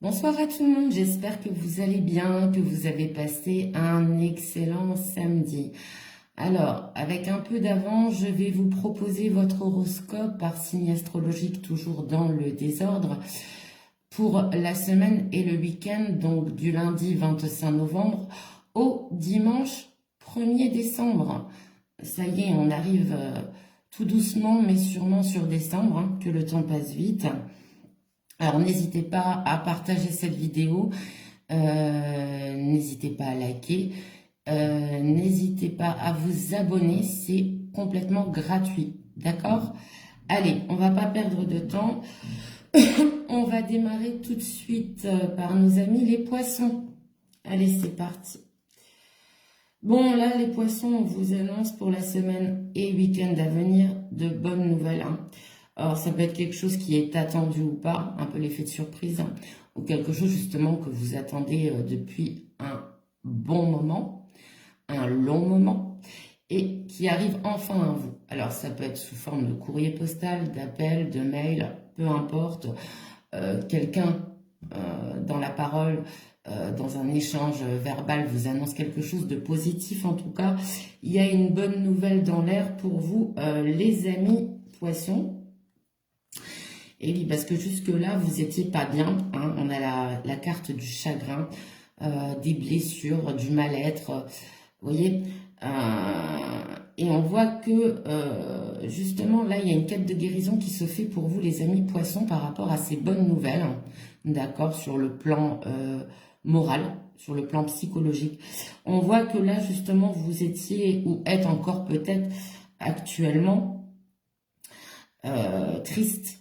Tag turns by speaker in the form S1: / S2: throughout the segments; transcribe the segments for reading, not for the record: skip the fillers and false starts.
S1: Bonsoir à tout le monde, j'espère que vous allez bien, que vous avez passé un excellent samedi. Alors, avec un peu d'avance, je vais vous proposer votre horoscope par signe astrologique, toujours dans le désordre, pour la semaine et le week-end, donc du lundi 25 novembre au dimanche 1er décembre. Ça y est, on arrive tout doucement, mais sûrement sur décembre, hein, que le temps passe vite. Alors n'hésitez pas à partager cette vidéo, n'hésitez pas à liker, n'hésitez pas à vous abonner, c'est complètement gratuit, d'accord? Allez, on va pas perdre de temps, on va démarrer tout de suite par nos amis les poissons. Allez, c'est parti. Bon, là, les poissons, on vous annonce pour la semaine et week-end à venir de bonnes nouvelles, hein. Alors, ça peut être quelque chose qui est attendu ou pas, un peu l'effet de surprise, hein, ou quelque chose justement que vous attendez depuis un bon moment, un long moment, et qui arrive enfin à vous. Alors, ça peut être sous forme de courrier postal, d'appel, de mail, peu importe, quelqu'un dans la parole, dans un échange verbal vous annonce quelque chose de positif. En tout cas, il y a une bonne nouvelle dans l'air pour vous, les amis poissons. Et oui, parce que jusque-là, vous étiez pas bien, hein. On a la carte du chagrin, des blessures, du mal-être, vous voyez. Et on voit que, justement, là, il y a une quête de guérison qui se fait pour vous, les amis poissons, par rapport à ces bonnes nouvelles, hein, d'accord, sur le plan moral, sur le plan psychologique. On voit que là, justement, vous étiez, ou êtes encore peut-être actuellement, triste,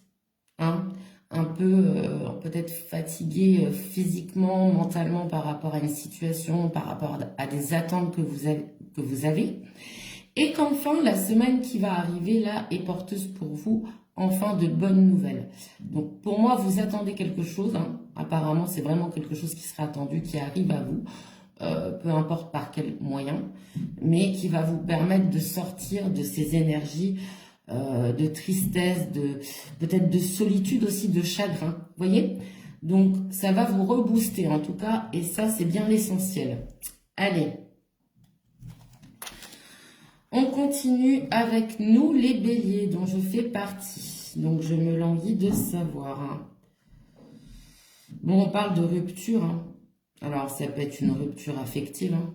S1: hein, un peu peut-être fatigué physiquement, mentalement par rapport à une situation, par rapport à des attentes que vous avez. Et qu'enfin, la semaine qui va arriver là est porteuse pour vous, enfin de bonnes nouvelles. Donc pour moi, vous attendez quelque chose, hein. Apparemment, c'est vraiment quelque chose qui sera attendu, qui arrive à vous, peu importe par quel moyen, mais qui va vous permettre de sortir de ces énergies de tristesse, peut-être de solitude aussi, de chagrin. Vous voyez? Donc ça va vous rebooster en tout cas, et ça c'est bien l'essentiel. Allez, on continue avec nous les béliers dont je fais partie. Donc je me languis de savoir, hein. Bon, on parle de rupture, hein. Alors ça peut être une rupture affective, hein,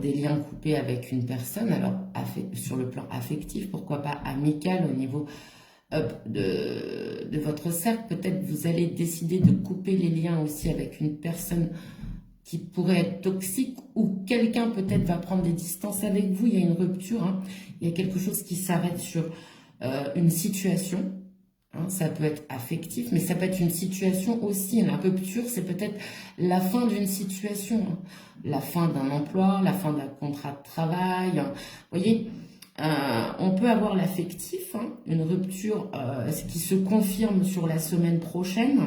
S1: des liens coupés avec une personne, alors sur le plan affectif, pourquoi pas amical au niveau de votre cercle. Peut-être vous allez décider de couper les liens aussi avec une personne qui pourrait être toxique, ou quelqu'un peut-être va prendre des distances avec vous. Il y a une rupture, hein. Il y a quelque chose qui s'arrête sur une situation, hein. Ça peut être affectif, mais ça peut être une situation aussi. La rupture, c'est peut-être la fin d'une situation, hein. La fin d'un emploi, la fin d'un contrat de travail, hein. Vous voyez, on peut avoir l'affectif, hein, une rupture qui se confirme sur la semaine prochaine.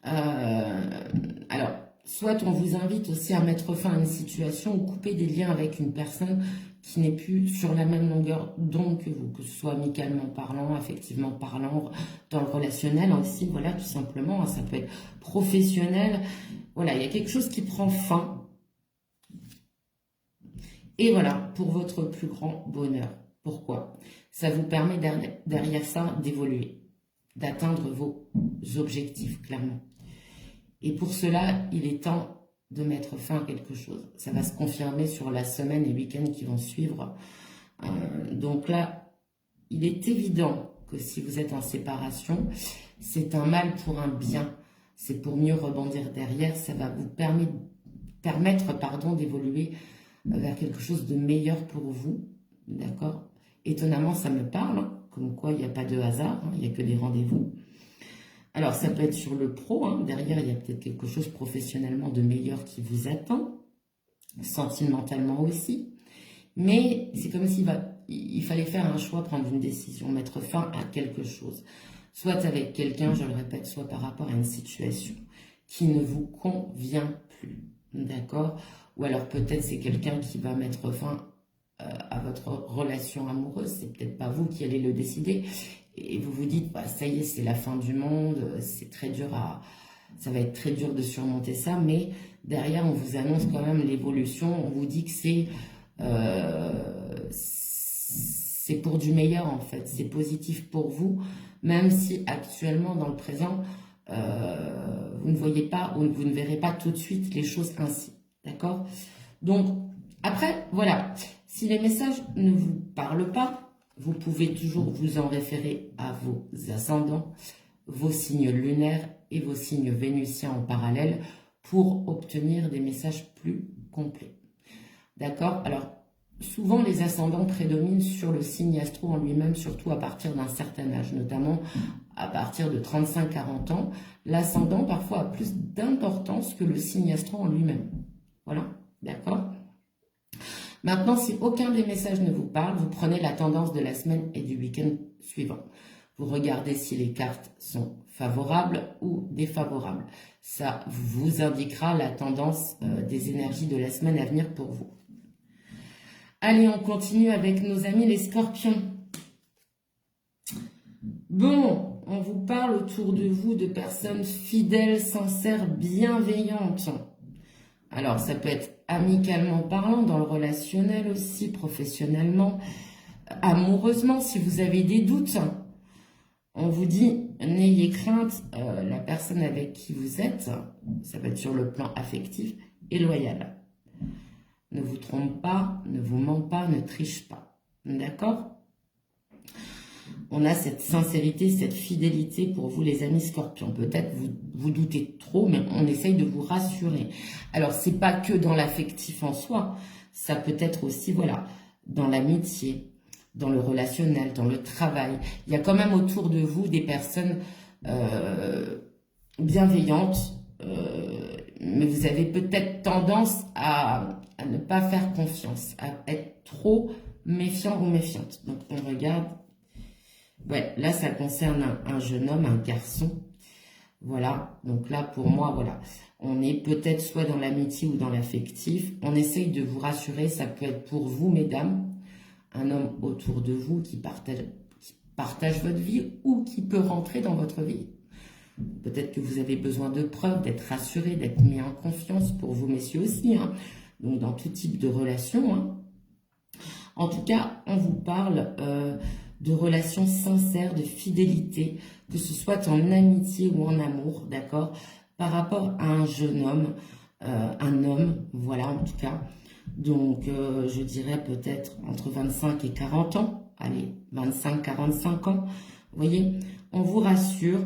S1: Alors, soit on vous invite aussi à mettre fin à une situation ou couper des liens avec une personne qui n'est plus sur la même longueur d'onde que vous, que ce soit amicalement parlant, affectivement parlant, dans le relationnel aussi, voilà, tout simplement, hein, ça peut être professionnel. Voilà, il y a quelque chose qui prend fin. Et voilà, pour votre plus grand bonheur. Pourquoi? Ça vous permet derrière ça d'évoluer, d'atteindre vos objectifs, clairement. Et pour cela, il est temps de mettre fin à quelque chose. Ça va se confirmer sur la semaine et week-end qui vont suivre. Donc là, il est évident que si vous êtes en séparation, c'est un mal pour un bien. C'est pour mieux rebondir derrière. Ça va vous permettre d'évoluer vers quelque chose de meilleur pour vous. D'accord? Étonnamment, ça me parle, hein, comme quoi il n'y a pas de hasard, hein, il n'y a que des rendez-vous. Alors, ça peut être sur le pro, hein. Derrière, il y a peut-être quelque chose professionnellement de meilleur qui vous attend, sentimentalement aussi. Mais c'est comme il fallait faire un choix, prendre une décision, mettre fin à quelque chose. Soit avec quelqu'un, je le répète, soit par rapport à une situation qui ne vous convient plus. D'accord? Ou alors peut-être c'est quelqu'un qui va mettre fin à votre relation amoureuse. C'est peut-être pas vous qui allez le décider. et vous vous dites, bah, ça y est, c'est la fin du monde, c'est très dur ça va être très dur de surmonter ça, mais derrière, on vous annonce quand même l'évolution, on vous dit que c'est pour du meilleur en fait, c'est positif pour vous, même si actuellement, dans le présent, vous ne voyez pas ou vous ne verrez pas tout de suite les choses ainsi, d'accord? Donc, après, voilà, si les messages ne vous parlent pas, vous pouvez toujours vous en référer à vos ascendants, vos signes lunaires et vos signes vénusiens en parallèle pour obtenir des messages plus complets. D'accord? Alors, souvent les ascendants prédominent sur le signe astro en lui-même, surtout à partir d'un certain âge, notamment à partir de 35-40 ans. L'ascendant parfois a plus d'importance que le signe astro en lui-même. Voilà, d'accord? Maintenant, si aucun des messages ne vous parle, vous prenez la tendance de la semaine et du week-end suivant. Vous regardez si les cartes sont favorables ou défavorables. Ça vous indiquera la tendance des énergies de la semaine à venir pour vous. Allez, on continue avec nos amis les scorpions. Bon, on vous parle autour de vous de personnes fidèles, sincères, bienveillantes. Alors, ça peut être amicalement parlant, dans le relationnel aussi, professionnellement, amoureusement, si vous avez des doutes. On vous dit, n'ayez crainte, la personne avec qui vous êtes, ça va être sur le plan affectif, est loyale. Ne vous trompe pas, ne vous ment pas, ne triche pas. D'accord? On a cette sincérité, cette fidélité pour vous les amis scorpions. Peut-être vous doutez trop, mais on essaye de vous rassurer. Alors, c'est pas que dans l'affectif en soi, ça peut être aussi, voilà, dans l'amitié, dans le relationnel, dans le travail. Il y a quand même autour de vous des personnes bienveillantes, mais vous avez peut-être tendance à ne pas faire confiance, à être trop méfiant ou méfiante. Donc, on regarde. Ouais, là, ça concerne un jeune homme, un garçon. Voilà, donc là, pour moi, voilà. On est peut-être soit dans l'amitié ou dans l'affectif. On essaye de vous rassurer, ça peut être pour vous, mesdames, un homme autour de vous qui partage votre vie ou qui peut rentrer dans votre vie. Peut-être que vous avez besoin de preuves, d'être rassuré, d'être mis en confiance, pour vous, messieurs aussi, hein. Donc, dans tout type de relation, hein. En tout cas, on vous parle de relations sincères, de fidélité, que ce soit en amitié ou en amour, d'accord, par rapport à un jeune homme, un homme, voilà, en tout cas. Donc, je dirais peut-être entre 25 et 40 ans, allez, 25-45 ans, vous voyez, on vous rassure.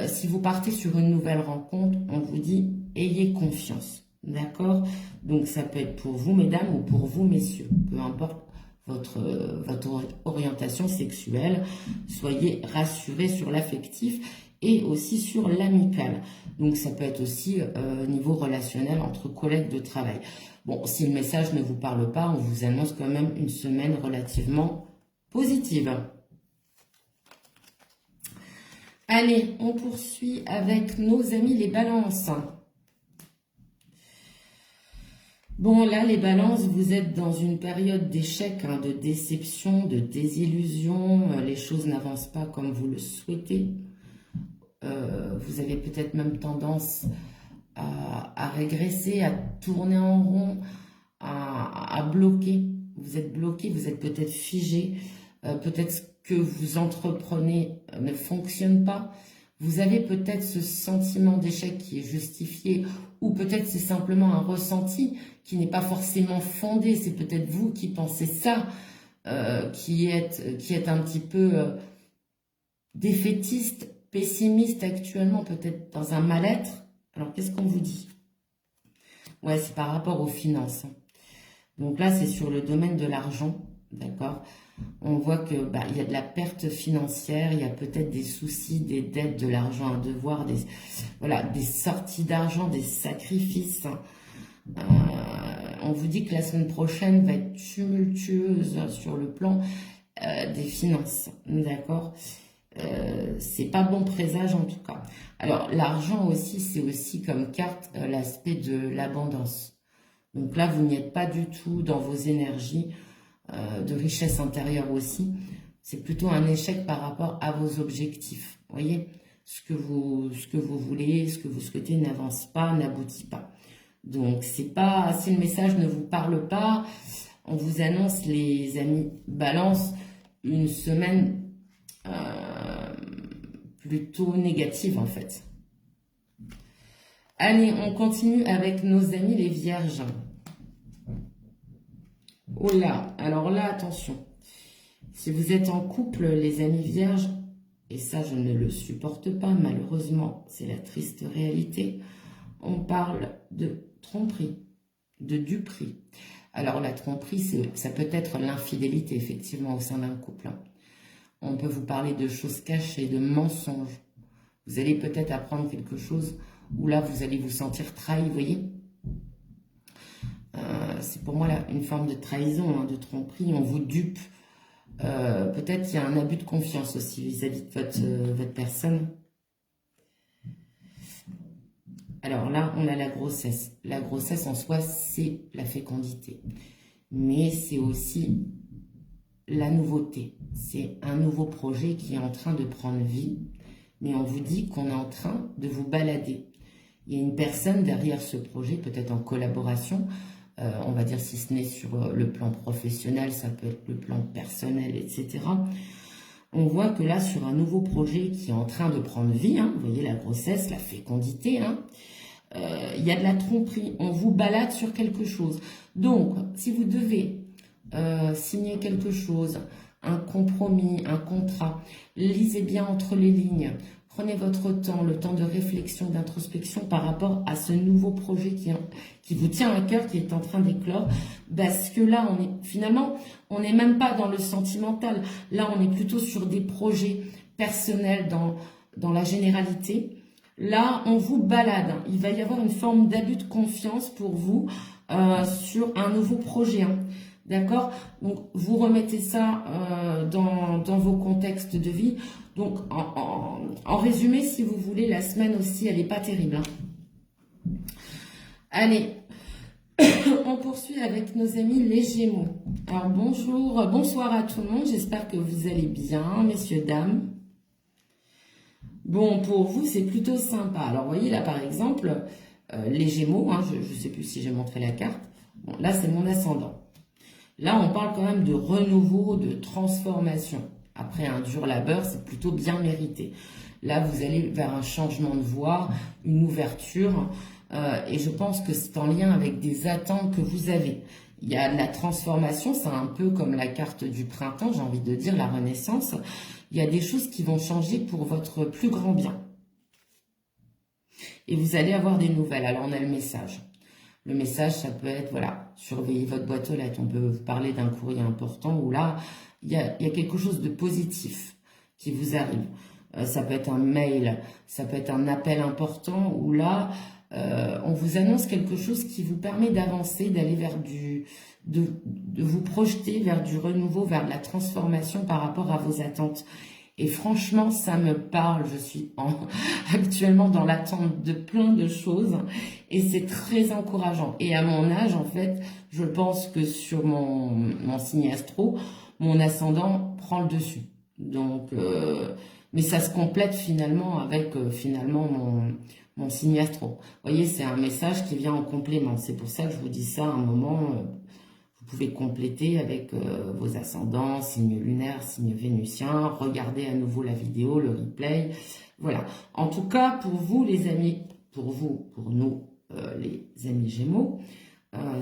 S1: Si vous partez sur une nouvelle rencontre, on vous dit, ayez confiance, d'accord? Donc, ça peut être pour vous, mesdames, ou pour vous, messieurs, peu importe votre orientation sexuelle, soyez rassurés sur l'affectif et aussi sur l'amical. Donc, ça peut être aussi niveau relationnel entre collègues de travail. Bon, si le message ne vous parle pas, on vous annonce quand même une semaine relativement positive. Allez, on poursuit avec nos amis les balances. Bon, là, les balances, vous êtes dans une période d'échec, hein, de déception, de désillusion. Les choses n'avancent pas comme vous le souhaitez. Vous avez peut-être même tendance à régresser, à tourner en rond, à bloquer. Vous êtes bloqué, vous êtes peut-être figé. Peut-être ce que vous entreprenez ne fonctionne pas. Vous avez peut-être ce sentiment d'échec qui est justifié, ou peut-être c'est simplement un ressenti qui n'est pas forcément fondé. C'est peut-être vous qui pensez ça, qui êtes un petit peu défaitiste, pessimiste actuellement, peut-être dans un mal-être. Alors, qu'est-ce qu'on vous dit? Ouais, c'est par rapport aux finances. Donc là, c'est sur le domaine de l'argent, d'accord? On voit que il y a de la perte financière, il y a peut-être des soucis, des dettes, de l'argent à devoir, des sorties d'argent, des sacrifices. On vous dit que la semaine prochaine va être tumultueuse sur le plan des finances, d'accord? C'est pas bon présage en tout cas. Alors l'argent aussi, c'est aussi comme carte l'aspect de l'abondance. Donc là, vous n'y êtes pas du tout dans vos énergies de richesse intérieure aussi. C'est plutôt un échec par rapport à vos objectifs. Vous voyez, ce que vous voulez, ce que vous souhaitez n'avance pas, n'aboutit pas. Donc, c'est pas, si le message ne vous parle pas, on vous annonce, les amis Balance, une semaine plutôt négative en fait. Allez, on continue avec nos amis les Vierges. Oh là, alors là, attention. Si vous êtes en couple, les amis Vierges, et ça je ne le supporte pas, malheureusement, c'est la triste réalité, on parle de tromperie, de duperie. Alors la tromperie, ça peut être l'infidélité, effectivement, au sein d'un couple. On peut vous parler de choses cachées, de mensonges. Vous allez peut-être apprendre quelque chose où là, vous allez vous sentir trahi, vous voyez. C'est pour moi là, une forme de trahison, hein, de tromperie. On vous dupe. Peut-être qu'il y a un abus de confiance aussi vis-à-vis de votre personne. Alors là, on a la grossesse. La grossesse en soi, c'est la fécondité. Mais c'est aussi la nouveauté. C'est un nouveau projet qui est en train de prendre vie. Mais on vous dit qu'on est en train de vous balader. Il y a une personne derrière ce projet, peut-être en collaboration. On va dire si ce n'est sur le plan professionnel, ça peut être le plan personnel, etc. On voit que là, sur un nouveau projet qui est en train de prendre vie, hein, vous voyez la grossesse, la fécondité, hein, il y a de la tromperie, on vous balade sur quelque chose. Donc, si vous devez signer quelque chose, un compromis, un contrat, lisez bien entre les lignes, prenez votre temps, le temps de réflexion, d'introspection par rapport à ce nouveau projet qui vous tient à cœur, qui est en train d'éclore, parce que là, on n'est même pas dans le sentimental, là, on est plutôt sur des projets personnels dans la généralité. Là, on vous balade. Il va y avoir une forme d'abus de confiance pour vous sur un nouveau projet. Hein. D'accord? Donc, vous remettez ça dans vos contextes de vie. Donc, en résumé, si vous voulez, la semaine aussi, elle n'est pas terrible. Hein. Allez, on poursuit avec nos amis les Gémeaux. Alors, bonsoir à tout le monde. J'espère que vous allez bien, messieurs, dames. Bon, pour vous, c'est plutôt sympa. Alors, vous voyez là, par exemple, les Gémeaux, hein, je ne sais plus si j'ai montré la carte. Bon, là, c'est mon ascendant. Là, on parle quand même de renouveau, de transformation. Après un dur labeur, c'est plutôt bien mérité. Là, vous allez vers un changement de voie, une ouverture. Et je pense que c'est en lien avec des attentes que vous avez. Il y a de la transformation, c'est un peu comme la carte du printemps, j'ai envie de dire, la renaissance. Il y a des choses qui vont changer pour votre plus grand bien. Et vous allez avoir des nouvelles. Alors, on a le message. Le message, ça peut être, voilà, surveillez votre boîte aux lettres. On peut vous parler d'un courrier important où là, il y a quelque chose de positif qui vous arrive. Ça peut être un mail, ça peut être un appel important où là, on vous annonce quelque chose qui vous permet d'avancer, d'aller vers de vous projeter vers du renouveau, vers de la transformation par rapport à vos attentes. Et franchement, ça me parle. Je suis actuellement dans l'attente de plein de choses et c'est très encourageant. Et à mon âge, en fait, je pense que sur mon signe astro, mon ascendant prend le dessus. Donc, mais ça se complète finalement avec mon signe astro. Vous voyez, c'est un message qui vient en complément. C'est pour ça que je vous dis ça à un moment. Vous pouvez compléter avec vos ascendants, signe lunaire, signe vénusien. Regardez à nouveau la vidéo, le replay. Voilà. En tout cas, pour vous, les amis, pour nous, les amis Gémeaux,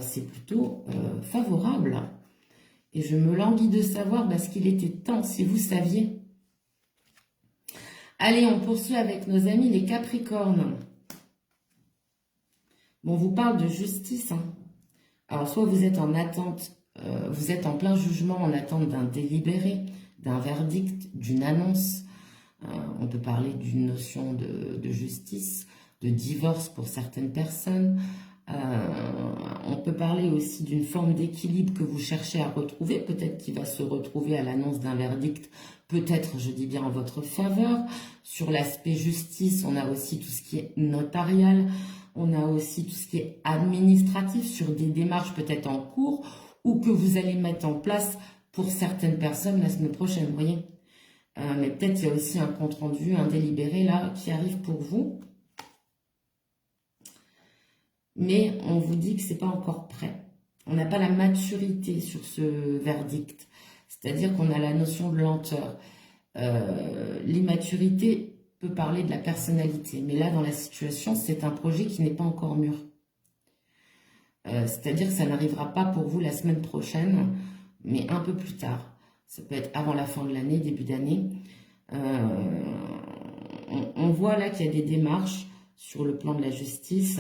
S1: c'est plutôt favorable. Et je me languis de savoir parce qu'il était temps, si vous saviez. Allez, on poursuit avec nos amis les Capricornes. Bon, on vous parle de justice. Hein. Alors, soit vous êtes en attente, vous êtes en plein jugement, en attente d'un délibéré, d'un verdict, d'une annonce. On peut parler d'une notion de justice, de divorce pour certaines personnes. On peut parler aussi d'une forme d'équilibre que vous cherchez à retrouver, peut-être qu'il va se retrouver à l'annonce d'un verdict, peut-être, je dis bien, en votre faveur. Sur l'aspect justice, on a aussi tout ce qui est notarial, on a aussi tout ce qui est administratif, sur des démarches peut-être en cours, ou que vous allez mettre en place pour certaines personnes la semaine prochaine, vous voyez. Mais peut-être il y a aussi un compte-rendu, un délibéré là qui arrive pour vous. Mais on vous dit que c'est pas encore prêt. On n'a pas la maturité sur ce verdict. C'est-à-dire qu'on a la notion de lenteur. L'immaturité peut parler de la personnalité. Mais là, dans la situation, c'est un projet qui n'est pas encore mûr. C'est-à-dire que ça n'arrivera pas pour vous la semaine prochaine, mais un peu plus tard. Ça peut être avant la fin de l'année, début d'année. On voit là qu'il y a des démarches sur le plan de la justice.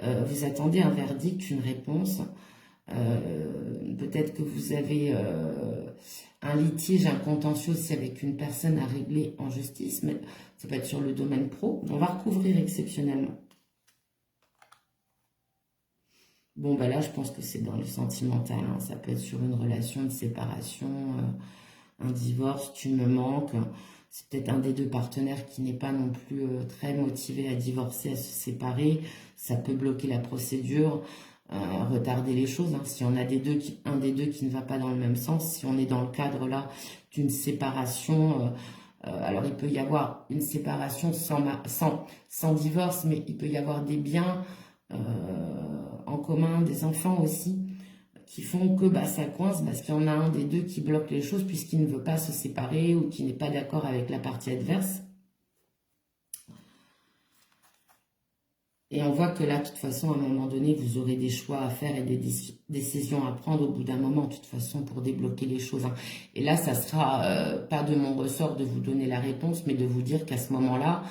S1: Vous attendez un verdict, une réponse. Peut-être que vous avez un litige, un contentieux aussi avec une personne à régler en justice, mais ça peut être sur le domaine pro. On va recouvrir exceptionnellement. Bon, ben là, je pense que c'est dans le sentimental. Hein. Ça peut être sur une relation, une séparation, un divorce, tu me manques. C'est peut-être un des deux partenaires qui n'est pas non plus très motivé à divorcer, à se séparer. Ça peut bloquer la procédure, retarder les choses. Hein. Si on a un des deux qui ne va pas dans le même sens, si on est dans le cadre là d'une séparation, alors il peut y avoir une séparation sans divorce, mais il peut y avoir des biens en commun, des enfants aussi, qui font que ça coince parce qu'il y en a un des deux qui bloque les choses puisqu'il ne veut pas se séparer ou qui n'est pas d'accord avec la partie adverse. Et on voit que là, de toute façon, à un moment donné, vous aurez des choix à faire et des décisions à prendre au bout d'un moment, de toute façon, pour débloquer les choses. Hein. Et là, ça sera pas de mon ressort de vous donner la réponse, mais de vous dire qu'à ce moment-là,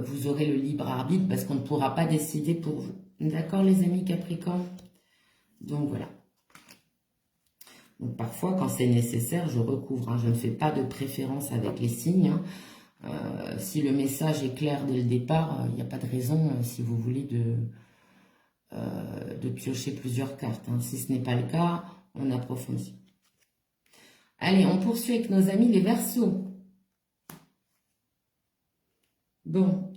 S1: vous aurez le libre arbitre parce qu'on ne pourra pas décider pour vous. D'accord, les amis Capricorne? Donc, voilà. Donc, parfois, quand c'est nécessaire, je recouvre. Hein. Je ne fais pas de préférence avec les signes. Hein. Si le message est clair dès le départ, il n'y a pas de raison, si vous voulez, de piocher plusieurs cartes. Hein. Si ce n'est pas le cas, on approfondit. Allez, on poursuit avec nos amis les Verseaux. Bon,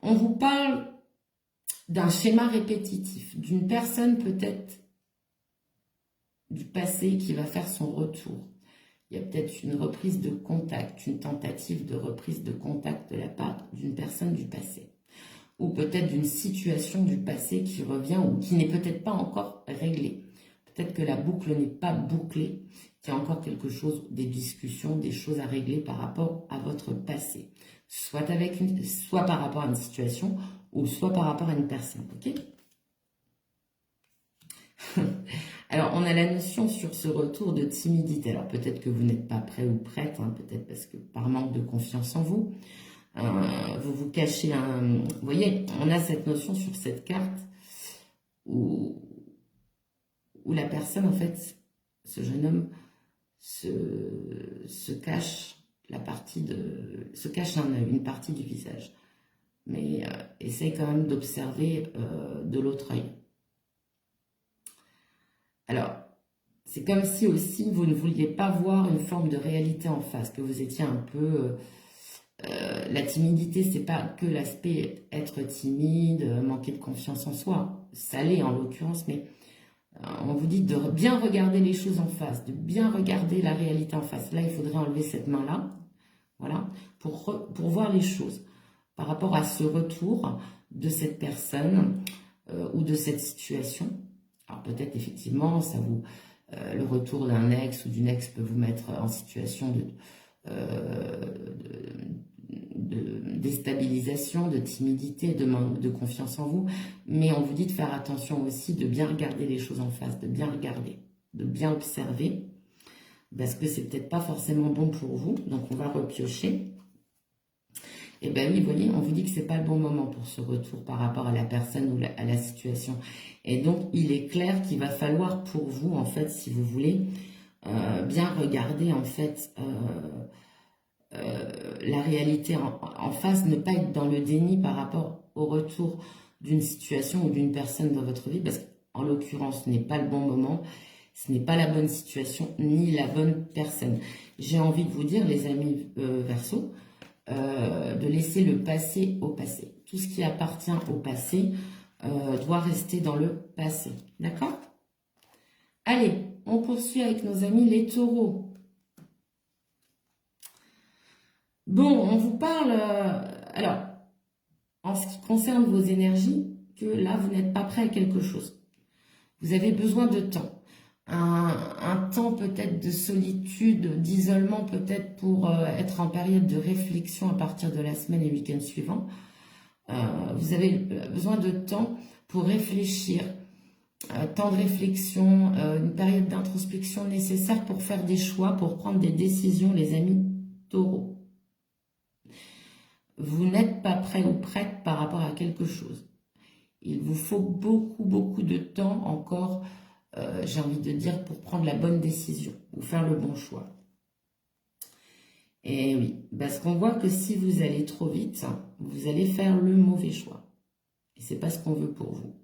S1: on vous parle d'un schéma répétitif, d'une personne peut-être du passé qui va faire son retour. Il y a peut-être une reprise de contact, une tentative de reprise de contact de la part d'une personne du passé. Ou peut-être d'une situation du passé qui revient ou qui n'est peut-être pas encore réglée. Peut-être que la boucle n'est pas bouclée, qu'il y a encore quelque chose, des discussions, des choses à régler par rapport à votre passé. Soit par rapport à une situation ou soit par rapport à une personne. Ok ? Alors, on a la notion sur ce retour de timidité. Alors, peut-être que vous n'êtes pas prêt ou prête, hein, peut-être parce que par manque de confiance en vous, vous vous cachez un... Vous voyez, on a cette notion sur cette carte où la personne, en fait, ce jeune homme, se cache une partie du visage. Mais essaye quand même d'observer de l'autre œil. Alors, c'est comme si aussi vous ne vouliez pas voir une forme de réalité en face, que vous étiez un peu... la timidité, c'est pas que l'aspect être timide, manquer de confiance en soi. Ça l'est en l'occurrence, mais on vous dit de bien regarder les choses en face, de bien regarder la réalité en face. Là, il faudrait enlever cette main-là, voilà, pour voir les choses par rapport à ce retour de cette personne ou de cette situation. Alors peut-être effectivement, le retour d'un ex ou d'une ex peut vous mettre en situation de déstabilisation, de timidité, de manque de confiance en vous. Mais on vous dit de faire attention aussi, de bien regarder les choses en face, de bien regarder, de bien observer, parce que c'est peut-être pas forcément bon pour vous. Donc on va repiocher. Et bien oui, vous voyez, on vous dit que c'est pas le bon moment pour ce retour par rapport à la personne ou à la situation. Et donc, il est clair qu'il va falloir pour vous, en fait, si vous voulez, bien regarder, en fait, la réalité en face, ne pas être dans le déni par rapport au retour d'une situation ou d'une personne dans votre vie, parce qu'en l'occurrence, ce n'est pas le bon moment, ce n'est pas la bonne situation, ni la bonne personne. J'ai envie de vous dire, les amis Verseaux, de laisser le passé au passé. Tout ce qui appartient au passé doit rester dans le passé. D'accord ? Allez, on poursuit avec nos amis les taureaux. Bon, on vous parle, alors, en ce qui concerne vos énergies, que là, vous n'êtes pas prêt à quelque chose. Vous avez besoin de temps. Un temps peut-être de solitude, d'isolement peut-être pour être en période de réflexion à partir de la semaine et week-end suivant. Vous avez besoin de temps pour réfléchir, temps de réflexion, une période d'introspection nécessaire pour faire des choix, pour prendre des décisions, les amis taureaux. Vous n'êtes pas prêt ou prête par rapport à quelque chose. Il vous faut beaucoup de temps encore, j'ai envie de dire, pour prendre la bonne décision ou faire le bon choix. Et oui, parce qu'on voit que si vous allez trop vite, vous allez faire le mauvais choix. Et c'est pas ce qu'on veut pour vous.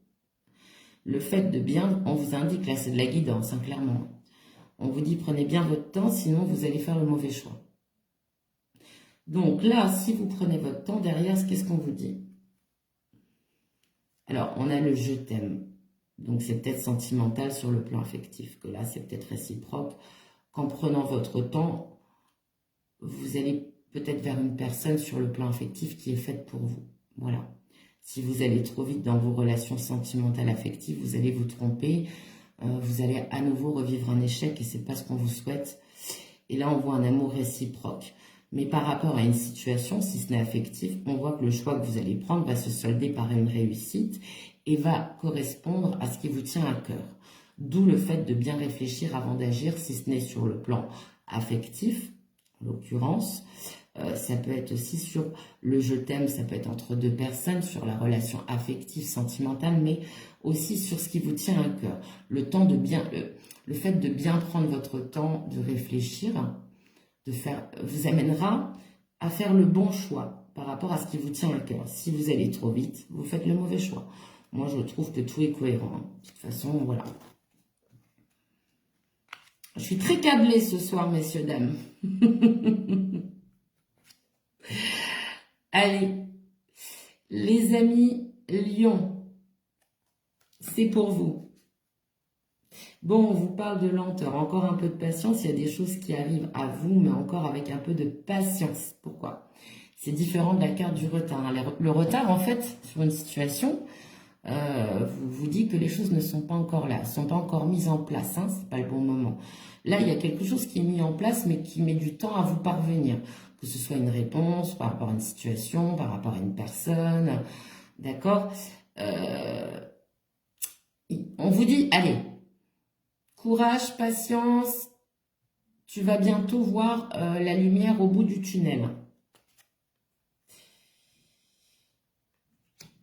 S1: Le fait de bien, on vous indique, là c'est de la guidance, hein, clairement. On vous dit prenez bien votre temps, sinon vous allez faire le mauvais choix. Donc là, si vous prenez votre temps, derrière, qu'est-ce qu'on vous dit? Alors, on a le je t'aime. Donc, c'est peut-être sentimental sur le plan affectif, que là, c'est peut-être réciproque. Qu'en prenant votre temps, vous allez peut-être vers une personne sur le plan affectif qui est faite pour vous. Voilà. Si vous allez trop vite dans vos relations sentimentales affectives, vous allez vous tromper. Vous allez à nouveau revivre un échec et c'est pas ce qu'on vous souhaite. Et là, on voit un amour réciproque. Mais par rapport à une situation, si ce n'est affectif, on voit que le choix que vous allez prendre va se solder par une réussite et va correspondre à ce qui vous tient à cœur. D'où le fait de bien réfléchir avant d'agir, si ce n'est sur le plan affectif, en l'occurrence. Ça peut être aussi sur le je t'aime, ça peut être entre deux personnes, sur la relation affective, sentimentale, mais aussi sur ce qui vous tient à cœur. Le temps de bien, le fait de bien prendre votre temps de réfléchir, vous amènera à faire le bon choix par rapport à ce qui vous tient à cœur. Si vous allez trop vite, vous faites le mauvais choix. Moi, je trouve que tout est cohérent. Hein. De toute façon, voilà. Je suis très câblée ce soir, messieurs, dames. Allez, les amis Lion, c'est pour vous. Bon, on vous parle de lenteur, encore un peu de patience, il y a des choses qui arrivent à vous, mais encore avec un peu de patience. Pourquoi? C'est différent de la carte du retard. Le retard, en fait, sur une situation, vous dit que les choses ne sont pas encore là, ne sont pas encore mises en place, hein, c'est pas le bon moment. Là, il y a quelque chose qui est mis en place, mais qui met du temps à vous parvenir. Que ce soit une réponse par rapport à une situation, par rapport à une personne, d'accord? On vous dit, allez, courage, patience, tu vas bientôt voir la lumière au bout du tunnel.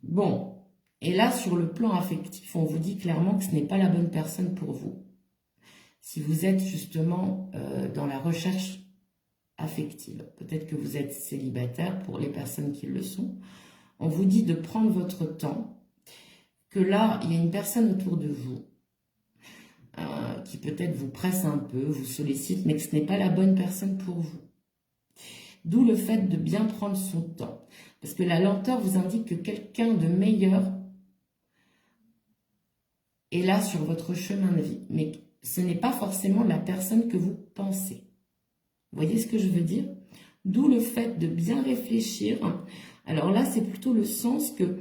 S1: Bon, et là, sur le plan affectif, on vous dit clairement que ce n'est pas la bonne personne pour vous. Si vous êtes justement dans la recherche affective, peut-être que vous êtes célibataire pour les personnes qui le sont, on vous dit de prendre votre temps, que là, il y a une personne autour de vous qui peut-être vous presse un peu, vous sollicite, mais que ce n'est pas la bonne personne pour vous. D'où le fait de bien prendre son temps. Parce que la lenteur vous indique que quelqu'un de meilleur est là sur votre chemin de vie. Mais ce n'est pas forcément la personne que vous pensez. Vous voyez ce que je veux dire? D'où le fait de bien réfléchir. Alors là, c'est plutôt le sens que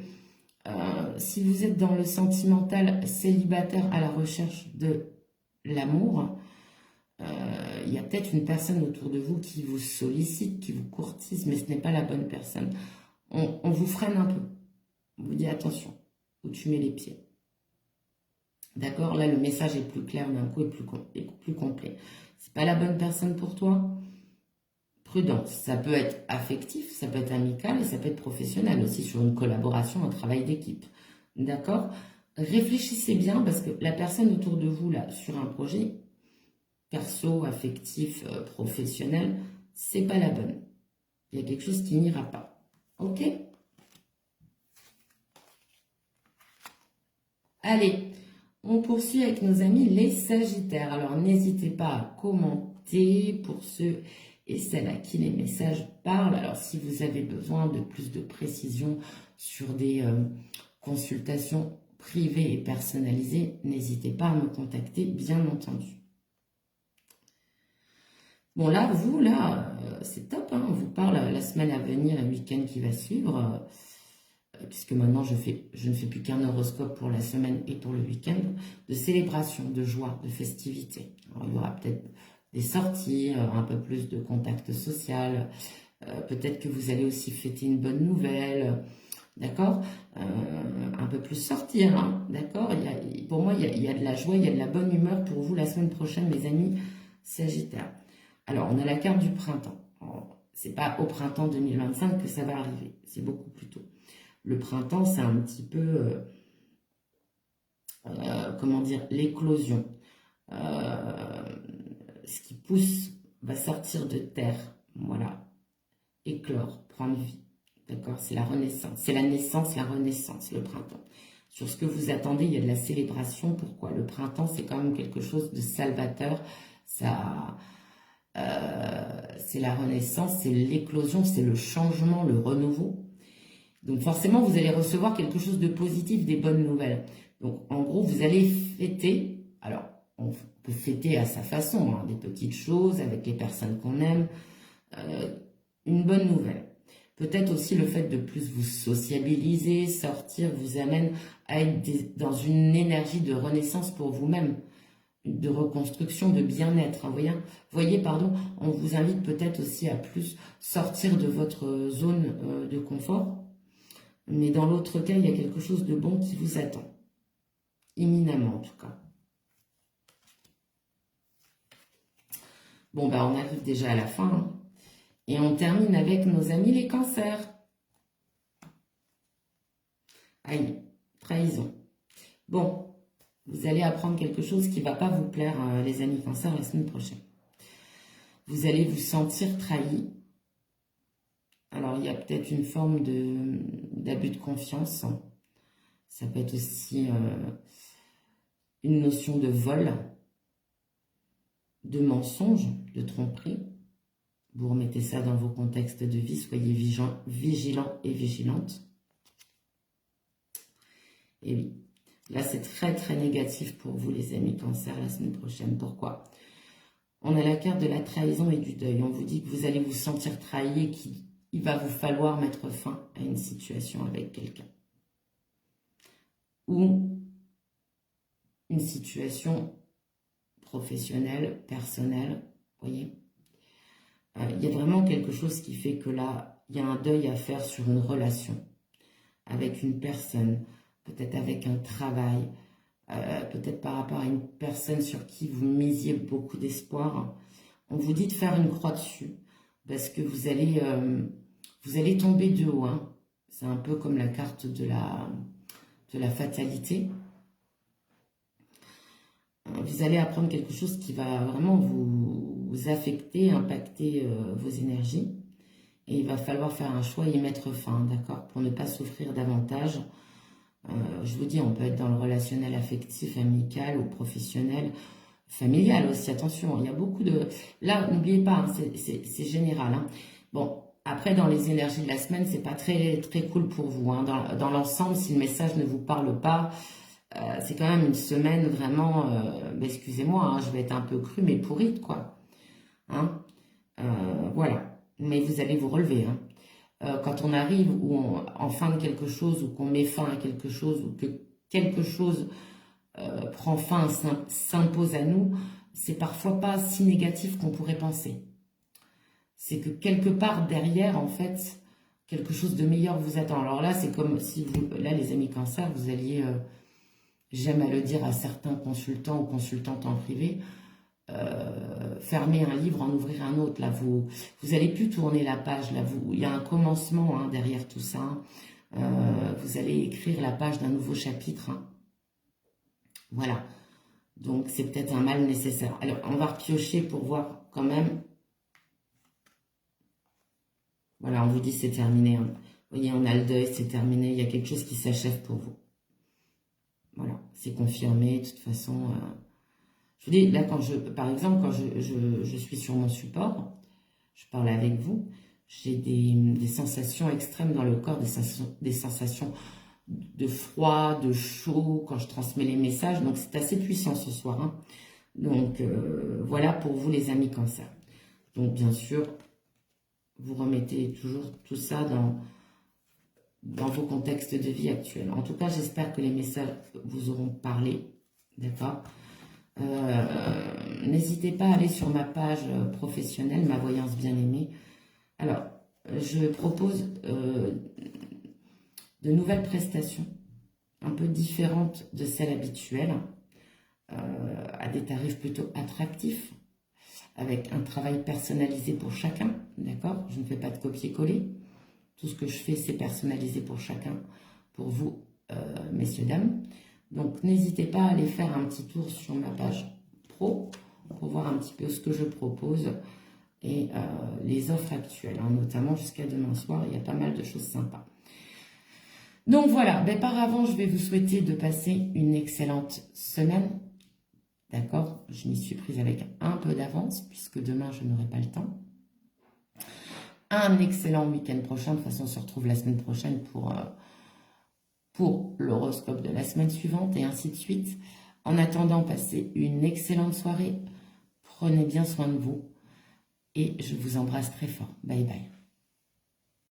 S1: si vous êtes dans le sentimental célibataire à la recherche de l'amour, il y a peut-être une personne autour de vous qui vous sollicite, qui vous courtise, mais ce n'est pas la bonne personne. On vous freine un peu. On vous dit attention, où tu mets les pieds. D'accord? Là, le message est plus clair d'un coup et plus complet. C'est pas la bonne personne pour toi? Prudence. Ça peut être affectif, ça peut être amical et ça peut être professionnel aussi sur une collaboration, un travail d'équipe. D'accord? Réfléchissez bien parce que la personne autour de vous, là, sur un projet perso, affectif, professionnel, c'est pas la bonne. Il y a quelque chose qui n'ira pas. Ok? Allez, on poursuit avec nos amis les Sagittaires. Alors, n'hésitez pas à commenter pour ceux et celles à qui les messages parlent. Alors, si vous avez besoin de plus de précision sur des consultations privée et personnalisée, n'hésitez pas à me contacter, bien entendu. Bon, là, vous, là, c'est top, hein, on vous parle la semaine à venir, le week-end qui va suivre, puisque maintenant, je ne fais plus qu'un horoscope pour la semaine et pour le week-end, de célébration, de joie, de festivité. Alors, il y aura peut-être des sorties, un peu plus de contact social, peut-être que vous allez aussi fêter une bonne nouvelle, d'accord, un peu plus sortir, hein, d'accord. Pour moi, il y a de la joie, il y a de la bonne humeur pour vous la semaine prochaine, mes amis Sagittaires. Alors, on a la carte du printemps. C'est pas au printemps 2025 que ça va arriver, c'est beaucoup plus tôt. Le printemps, c'est un petit peu, comment dire, l'éclosion. Ce qui pousse va sortir de terre, voilà, éclore, prendre vie. D'accord, c'est la renaissance, c'est la naissance, la renaissance, le printemps. Sur ce que vous attendez, il y a de la célébration. Pourquoi? Le printemps, c'est quand même quelque chose de salvateur. Ça, c'est la renaissance, c'est l'éclosion, c'est le changement, le renouveau. Donc forcément, vous allez recevoir quelque chose de positif, des bonnes nouvelles. Donc en gros, vous allez fêter. Alors, on peut fêter à sa façon, hein, des petites choses avec les personnes qu'on aime. Une bonne nouvelle. Peut-être aussi le fait de plus vous sociabiliser, sortir, vous amène à être dans une énergie de renaissance pour vous-même, de reconstruction, de bien-être. Hein, voyez, pardon, on vous invite peut-être aussi à plus sortir de votre zone de confort. Mais dans l'autre cas, il y a quelque chose de bon qui vous attend. Éminemment, en tout cas. Bon, bah, on arrive déjà à la fin, hein. Et on termine avec nos amis les cancers. Aïe, trahison. Bon, vous allez apprendre quelque chose qui ne va pas vous plaire, les amis cancers, la semaine prochaine. Vous allez vous sentir trahi. Alors, il y a peut-être une forme d'abus de confiance. Ça peut être aussi une notion de vol, de mensonge, de tromperie. Vous remettez ça dans vos contextes de vie, soyez vigilants et vigilantes. Et oui, là c'est très très négatif pour vous les amis cancer la semaine prochaine. Pourquoi? On a la carte de la trahison et du deuil. On vous dit que vous allez vous sentir trahi et qu'il va vous falloir mettre fin à une situation avec quelqu'un. Ou une situation professionnelle, personnelle, voyez. Il y a vraiment quelque chose qui fait que là, il y a un deuil à faire sur une relation avec une personne, peut-être avec un travail, peut-être par rapport à une personne sur qui vous misiez beaucoup d'espoir. On vous dit de faire une croix dessus parce que vous allez tomber de haut. Hein. C'est un peu comme la carte de la fatalité. Vous allez apprendre quelque chose qui va vraiment vous affecter, impacter vos énergies. Et il va falloir faire un choix et y mettre fin, d'accord, pour ne pas souffrir davantage. Je vous dis, on peut être dans le relationnel affectif, amical ou professionnel, familial aussi, attention. Il y a beaucoup de... Là, n'oubliez pas, hein, c'est général. Hein. Bon, après, dans les énergies de la semaine, c'est pas très, très cool pour vous. Hein. Dans l'ensemble, si le message ne vous parle pas... c'est quand même une semaine vraiment, excusez-moi, hein, je vais être un peu crue, mais pourrite, quoi. Hein, voilà, mais vous allez vous relever. Hein. Quand on arrive en fin de quelque chose, ou qu'on met fin à quelque chose, ou que quelque chose prend fin, s'impose à nous, c'est parfois pas si négatif qu'on pourrait penser. C'est que quelque part derrière, en fait, quelque chose de meilleur vous attend. Alors là, c'est comme si vous, là, les amis cancer, vous alliez... j'aime à le dire à certains consultants ou consultantes en privé, fermer un livre, en ouvrir un autre. Là, vous allez plus tourner la page. Là, il y a un commencement hein, derrière tout ça. Vous allez écrire la page d'un nouveau chapitre. Hein. Voilà. Donc, c'est peut-être un mal nécessaire. Alors, on va repiocher pour voir quand même. Voilà, on vous dit c'est terminé. Hein. Vous voyez, on a le deuil, c'est terminé. Il y a quelque chose qui s'achève pour vous. Voilà, c'est confirmé, de toute façon. Je vous dis, là, par exemple, quand je suis sur mon support, je parle avec vous, j'ai des sensations extrêmes dans le corps, des sensations de froid, de chaud quand je transmets les messages. Donc, c'est assez puissant ce soir, hein. Donc, voilà pour vous les amis Cancer. Donc, bien sûr, vous remettez toujours tout ça dans vos contextes de vie actuels. En tout cas, j'espère que les messages vous auront parlé. D'accord. N'hésitez pas à aller sur ma page professionnelle, ma voyance bien-aimée. Alors, je propose de nouvelles prestations, un peu différentes de celles habituelles, à des tarifs plutôt attractifs, avec un travail personnalisé pour chacun, d'accord? Je ne fais pas de copier-coller. Tout ce que je fais, c'est personnalisé pour chacun, pour vous, messieurs, dames. Donc, n'hésitez pas à aller faire un petit tour sur ma page pro pour voir un petit peu ce que je propose et les offres actuelles, hein, notamment jusqu'à demain soir. Il y a pas mal de choses sympas. Donc, voilà. Ben, par avant, je vais vous souhaiter de passer une excellente semaine. D'accord? Je m'y suis prise avec un peu d'avance puisque demain, je n'aurai pas le temps. Un excellent week-end prochain. De toute façon, on se retrouve la semaine prochaine pour l'horoscope de la semaine suivante et ainsi de suite. En attendant, passez une excellente soirée. Prenez bien soin de vous et je vous embrasse très fort. Bye bye.